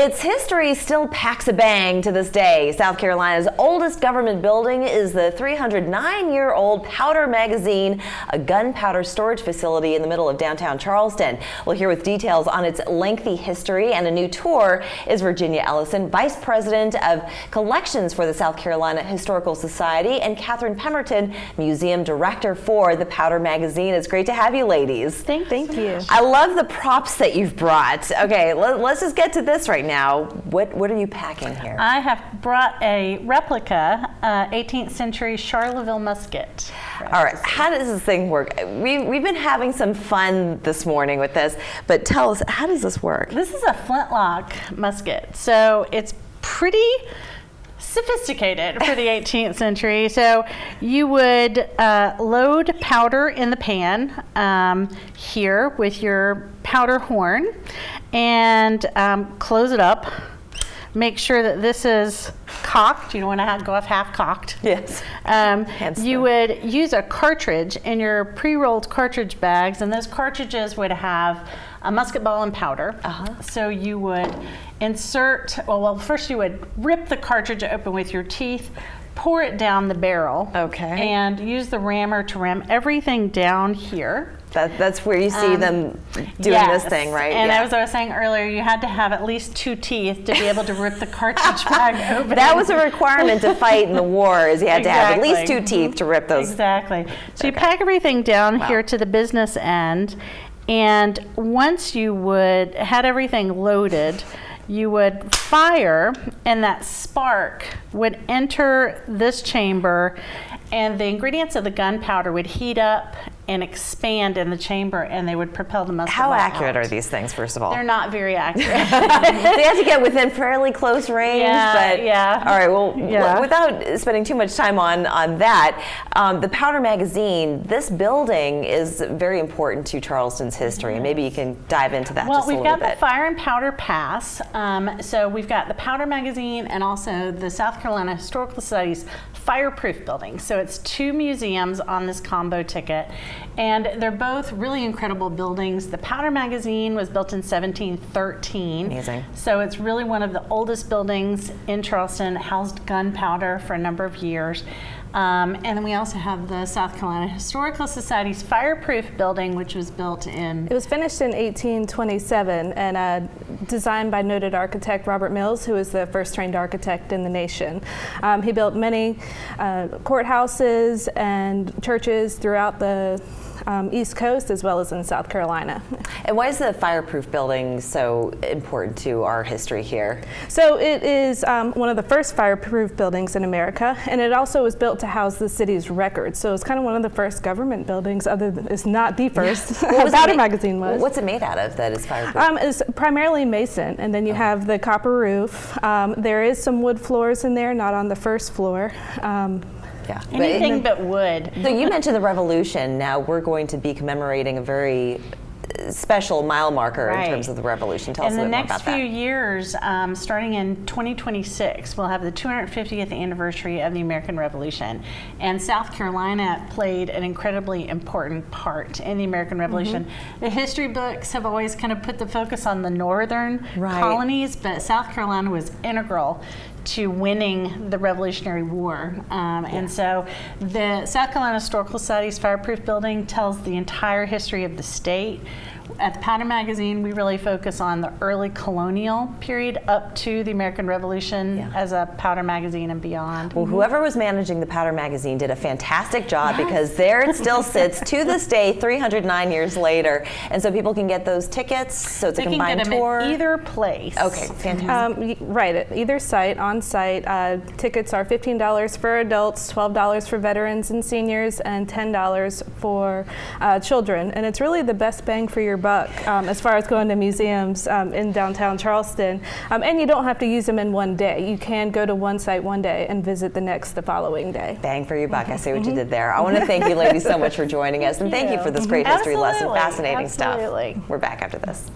Its history still packs a bang to this day. South Carolina's oldest government building is the 309-year-old Powder Magazine, a gunpowder storage facility in the middle of downtown Charleston. Well, here with details on its lengthy history and a new tour is Virginia Ellison, Vice President of Collections for the South Carolina Historical Society, and Katherine Pemberton, Museum Director for the Powder Magazine. It's great to have you ladies. Thank you. I love the props that you've brought. Okay, let's just get to this right now. What are you packing here? I have brought a replica 18th century Charleville musket. All right, how does this thing work? We've been having some fun this morning with this, but tell us, how does this work? This is a flintlock musket, so it's pretty sophisticated for the 18th century. So you would load powder in the pan here with your powder horn and close it up. Make sure that this is cocked. You don't want to go off half cocked. Yes. You would use a cartridge in your pre-rolled cartridge bags, and those cartridges would have a musket ball and powder. So you would insert, well, first you would rip the cartridge open with your teeth, pour it down the barrel. Okay. And use the rammer to ram everything down here. That's where you see them doing this thing, right? And as I was saying earlier, you had to have at least 2 teeth to be able to rip the cartridge bag open. That was a requirement to fight in the wars. You had to have at least 2 teeth to rip those. Exactly. So you pack everything down here to the business end, and once you had everything loaded, you would fire, and that spark would enter this chamber, and the ingredients of the gunpowder would heat up and expand in the chamber, and they would propel the musket ball How accurate out. are these things, first of all? They're not very accurate. They have to get within fairly close range. But all right, well, without spending too much time on that, the Powder Magazine, this building is very important to Charleston's history, and maybe you can dive into that just a little bit. Well, we've got the Fire and Powder Pass. So we've got the Powder Magazine and also the South Carolina Historical Society's Fireproof building. So it's 2 museums on this combo ticket, and they're both really incredible buildings. The Powder Magazine was built in 1713. Amazing. So it's really one of the oldest buildings in Charleston. It housed gunpowder for a number of years. And then we also have the South Carolina Historical Society's Fireproof building, which was built in... It was finished in 1827 and designed by noted architect Robert Mills, who was the first trained architect in the nation. He built many courthouses and churches throughout the East Coast as well as in South Carolina. And why is the Fireproof building so important to our history here? So it is one of the first fireproof buildings in America, and it also was built to house the city's records. So it's kind of one of the first government buildings, other than it's not the first. Powder Magazine was. What's it made out of that is fireproof? It's primarily mason, and then you have the copper roof. There is some wood floors in there, not on the first floor. Yeah. Anything but wood. So you mentioned the Revolution. Now we're going to be commemorating a very special mile marker in terms of the Revolution. Tell us a bit more about that. In the next few years, starting in 2026, we'll have the 250th anniversary of the American Revolution. And South Carolina played an incredibly important part in the American Revolution. The history books have always kind of put the focus on the northern colonies, but South Carolina was integral to winning the Revolutionary War. And so the South Carolina Historical Society's Fireproof building tells the entire history of the state. At the Powder Magazine, we really focus on the early colonial period up to the American Revolution as a Powder Magazine and beyond. Well, whoever was managing the Powder Magazine did a fantastic job because there it still sits to this day, 309 years later. And so people can get those tickets, so it's a combined tour. They can get them at either place. Okay, fantastic. Right, at either site, on site. Tickets are $15 for adults, $12 for veterans and seniors, and $10 for children. And it's really the best bang for your buck as far as going to museums in downtown Charleston. And you don't have to use them in one day. You can go to one site one day and visit the following day. Bang for your buck. I see what you did there. I want to thank you ladies so much for joining us, and thank you for this great history lesson. Fascinating stuff. We're back after this.